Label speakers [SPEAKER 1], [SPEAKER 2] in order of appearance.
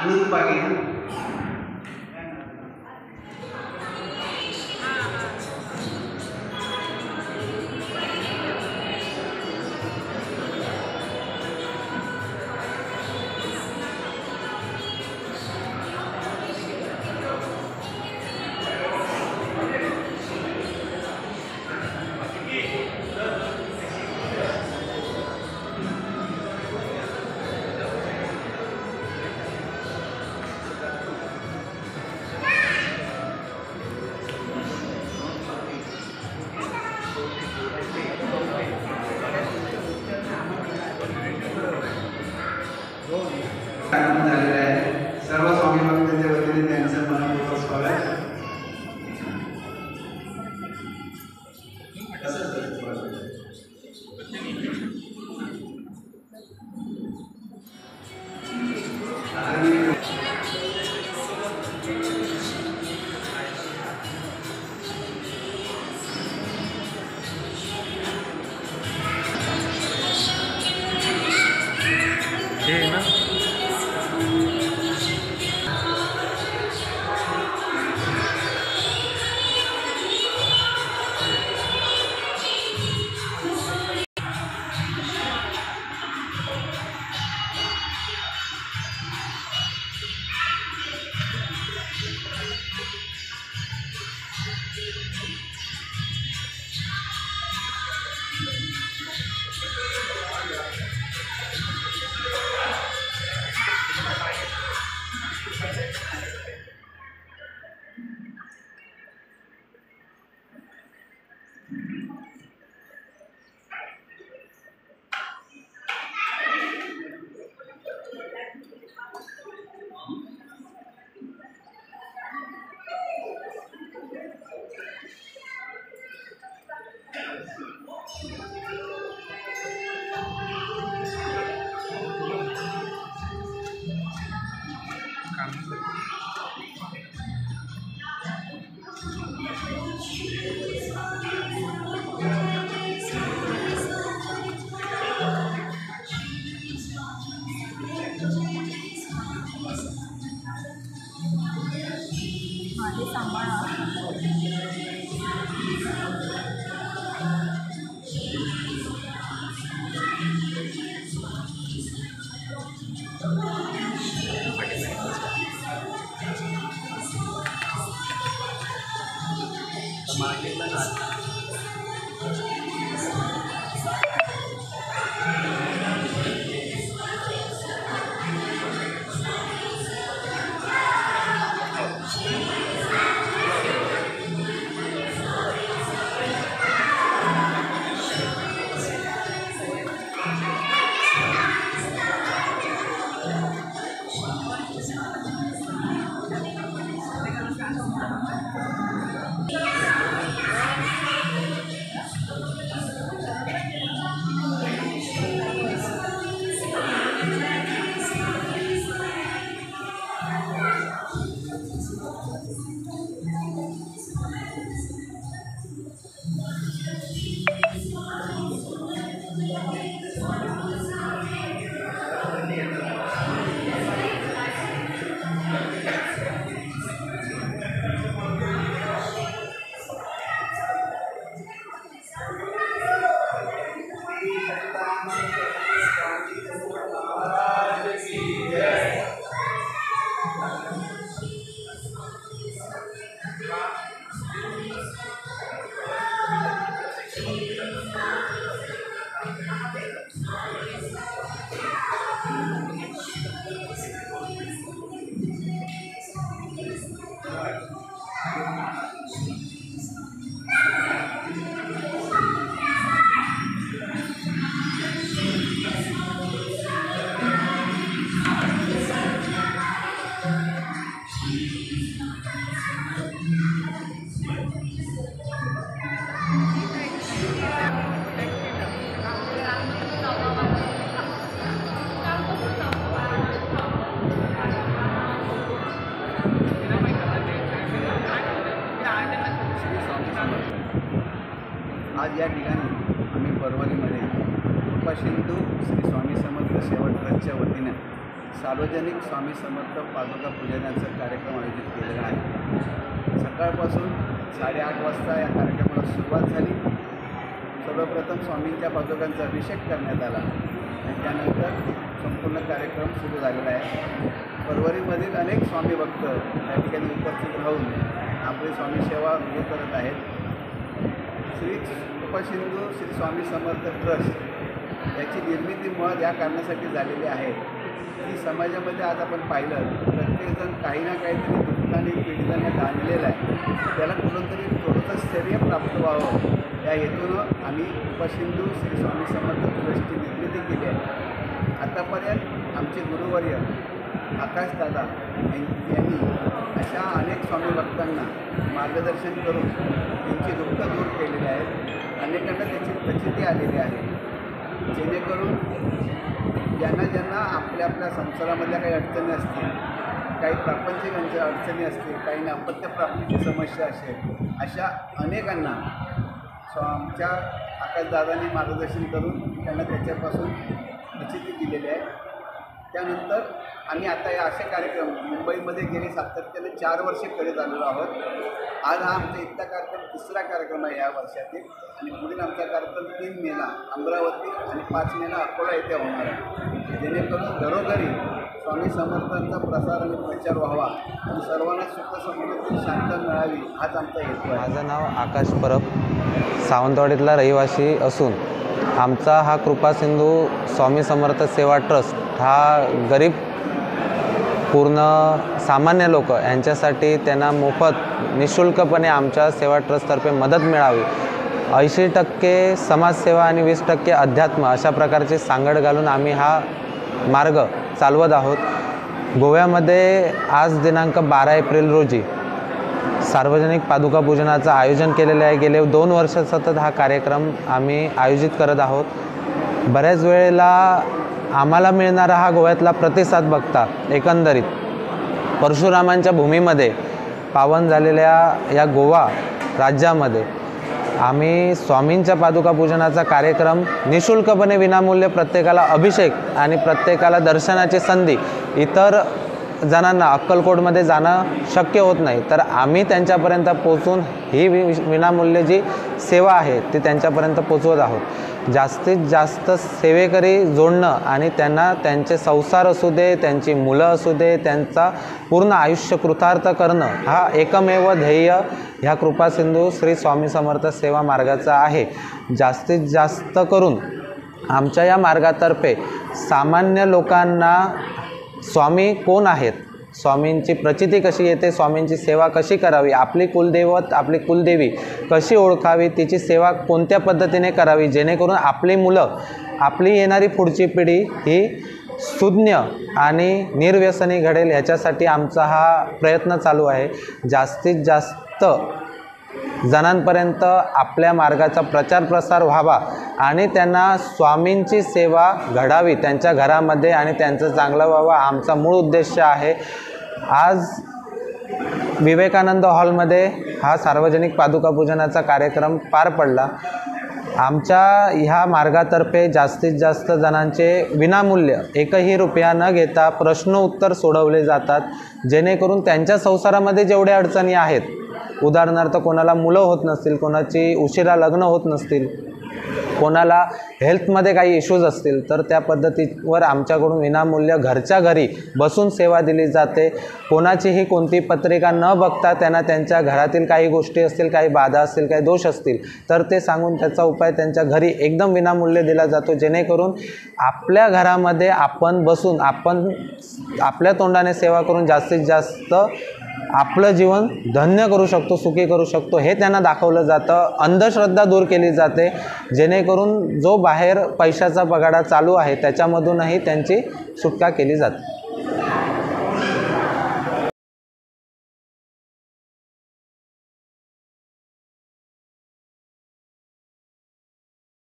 [SPEAKER 1] दूध पाणी आनंद झालेला आहे। सर्व स्वामी भक्तांच्या वतीने त्यांचं मनपूर्वक स्वागत। आज या ठिकाणी आम्ही परवलीमध्ये कृपा सिंधू श्री स्वामी समर्थ सेवा ट्रस्टच्या वतीने सार्वजनिक स्वामी समर्थ पादुका पूजनाचा कार्यक्रम आयोजित केलेला आहे। सकाळपासून 8:30 वाजता या कार्यक्रमाला सुरुवात झाली। सर्वप्रथम स्वामींच्या पादुकांचा अभिषेक करण्यात आला आणि त्यानंतर संपूर्ण कार्यक्रम सुरू झालेला आहे। परवरीमधील अनेक स्वामी भक्त या ठिकाणी उपस्थित राहून आपली स्वामी सेवा सुरू करत आहेत। श्री कृपासिंधू श्री स्वामी समर्थ ट्रस्ट याची निर्मिती मुळात या कारणासाठी झालेली आहे की समाजामध्ये आज आपण पाहिलं प्रत्येकजण काही ना काहीतरी दुःखाने पीडिताने बांधलेलं आहे, त्याला कुठूनतरी थोडंसं स्थैर्य प्राप्त व्हावं या हेतूनं आम्ही कृपासिंधू श्री स्वामी समर्थ ट्रस्टची निर्मिती केली आहे। आतापर्यंत आमचे गुरुवर्य आकाशदादा यांनी अशा अनेक स्वामी भक्तांना मार्गदर्शन करून त्यांची दुःख दूर केलेली आहेत। अनेकांना त्याची प्रचिती आलेली आहे, जेणेकरून ज्यांना आपल्या संसारामधल्या काही अडचणी असतील, काही प्रापंचिक अडचणी असतील, काही अपत्यप्राप्तीची समस्या असेल, अशा अनेकांना आमच्या आकाशदादांनी मार्गदर्शन करून त्यांना त्याच्यापासून प्रचिती दिलेली आहे। त्यानंतर आम्ही आता या असे कार्यक्रम मुंबईमध्ये गेली सातत्याने 4 वर्षे करत आलेलो आहोत। आज हा आमचा इथला कार्यक्रम 3रा कार्यक्रम आहे या वर्षातील आणि पुढील आमचा कार्यक्रम 3 मेला अमरावती आणि 5 मेला अकोला येथे होणार आहे, जेणेकरून घरोघरी स्वामी समर्थांचा प्रसार आणि प्रचार व्हावा आणि सर्वांना सुख समृद्धी शांत मिळावी हाच आमचा हेतू आहे।
[SPEAKER 2] माझं नाव आकाश परब, सावंतवाडीतला रहिवासी असून आमचा हा कृपासिंधू स्वामी समर्थ सेवा ट्रस्ट हा गरीब पूर्ण सामान्य लोक यांच्यासाठी त्यांना मोफत निःशुल्कपणे आमच्या सेवा ट्रस्टतर्फे मदत मिळावी, 80% समाजसेवा आणि 20% अध्यात्म अशा प्रकारचे सांगड घालून आम्ही हा मार्ग चालवत आहोत। गोव्यामध्ये आज दिनांक 12 एप्रिल रोजी सार्वजनिक पादुका पूजनाचं आयोजन केलेलं आहे। गेले 2 वर्ष सतत हा कार्यक्रम आम्ही आयोजित करत आहोत। बऱ्याच वेळेला आम्हाला मिळणारा हा गोव्यातला प्रतिसाद बघता एकंदरीत परशुरामांच्या भूमीमध्ये पावन झालेल्या या गोवा राज्यामध्ये आम्ही स्वामींच्या पादुका पूजनाचा कार्यक्रम निःशुल्कपणे विनामूल्य प्रत्येकाला अभिषेक आणि प्रत्येकाला दर्शनाची संधी, इतर जणांना अक्कलकोटमध्ये जाणं शक्य होत नाही, तर आम्ही त्यांच्यापर्यंत पोचून ही विनामूल्य जी सेवा आहे ती त्यांच्यापर्यंत पोचवत आहोत। जास्तीत जास्त सेवेकरी जोडणं आणि त्यांना त्यांचे संसार असू दे, त्यांची मुलं असू दे, त्यांचा पूर्ण आयुष्य कृतार्थ करणं हा एकमेव ध्येय ह्या कृपासिंधू श्री स्वामी समर्थ सेवा मार्गाचा आहे। जास्तीत जास्त करून आमच्या या मार्गातर्फे सामान्य लोकांना स्वामी कोण आहेत, स्वामींची प्रचिती कशी येते, स्वामींची सेवा कशी करावी, आपली कुलदैवत आपली कुलदेवी कशी ओळखावी, तिची सेवा कोणत्या पद्धतीने करावी, जेणेकरून आपली मुलं आपली येणारी पुढची पिढी ही सुज्ञ आणि निर्व्यसनी घडेल, ह्याच्यासाठी आमचा हा प्रयत्न चालू आहे। जास्तीत जास्त जणांपर्यंत आपल्या मार्गाचा प्रचार प्रसार व्हावा आणि त्यांना स्वामींची सेवा घडावी त्यांच्या घरामध्ये आणि त्यांचं चांगलं व्हावं आमचा मूळ उद्देश आहे। आज विवेकानंद हॉलमध्ये हा सार्वजनिक पादुका पूजनाचा कार्यक्रम पार पडला। आमच्या ह्या मार्गातर्फे जास्तीत जास्त जणांचे विनामूल्य 1ही रुपया न घेता प्रश्न उत्तर सोडवले जातात, जेणेकरून त्यांच्या संसारामध्ये जेवढ्या अडचणी आहेत, उदाहरणार्थ कोणाला मुलं होत नसतील, कोणाची उशिरा लग्न होत नसतील, कोणाला हेल्थमध्ये काही इश्यूज असतील, तर त्या पद्धतीवर आमच्याकडून विनामूल्य घरच्या घरी बसून सेवा दिली जाते। कोणाचीही कोणती पत्रिका न बघता त्यांना त्यांच्या घरातील काही गोष्टी असतील, काही बाधा असतील, काही दोष असतील, तर ते सांगून त्याचा उपाय त्यांच्या घरी एकदम विनामूल्य दिला जातो, जेणेकरून आपल्या घरामध्ये आपण बसून आपण आपल्या तोंडाने सेवा करून जास्तीत जास्त आपलं जीवन धन्य करू शकतो, सुखी करू शकतो, हे त्यांना दाखवलं जातं। अंधश्रद्धा दूर केली जाते, जेणेकरून जो बाहेर पैशाचा बगाडा चालू आहे त्याच्यामधूनही त्यांची सुटका केली जाते।